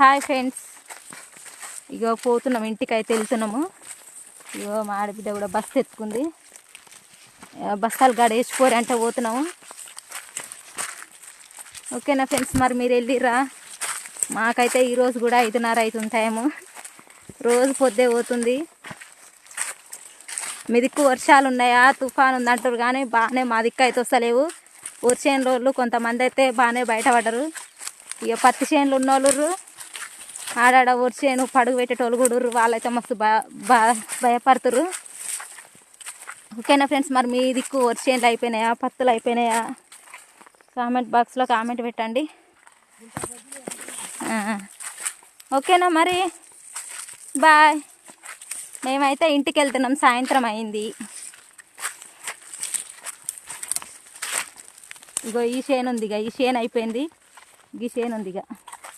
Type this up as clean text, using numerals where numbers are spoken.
Hi friends, ఇగో పోతున్నాము, ఇంటికి అయితే వెళ్తున్నాము. ఇగో మా ఆడబిడ్డ కూడా బస్సు ఎత్తుకుంది. బస్తాలు గాడ వేసిపోరు అంటే పోతున్నాము. ఓకేనా ఫ్రెండ్స్, మరి మీరు వెళ్ళిరా? మాకైతే ఈరోజు కూడా 5:30 అవుతుంది టైము. రోజు పొద్దే పోతుంది. మీ దిక్కు వర్షాలు ఉన్నాయా, తుఫాను ఉంది అంటారు, కానీ బాగానే మా దిక్కు అయితే వస్తలేవు. వర్షం రోజులు కొంతమంది అయితే బాగానే బయటపడ్డరు. ఇక పత్తి చేనులు ఉన్నోళ్ళు, ఆడాడ వర్షేను పడుగు పెట్టేటోళ్ళు కూడా వాళ్ళైతే మస్తు భయపడుతురు. ఓకేనా ఫ్రెండ్స్, మరి మీ దిక్కు వర్షేన్లు అయిపోయినాయా, పత్తులు అయిపోయినాయా? కామెంట్ బాక్స్లో కామెంట్ పెట్టండి. ఓకేనా మరి, బాయ్. మేమైతే ఇంటికి వెళ్తున్నాం, సాయంత్రం అయింది. ఇగో ఈ చేను ఉంది, ఈ చేను అయిపోయింది, ఈ చేను ఉంది.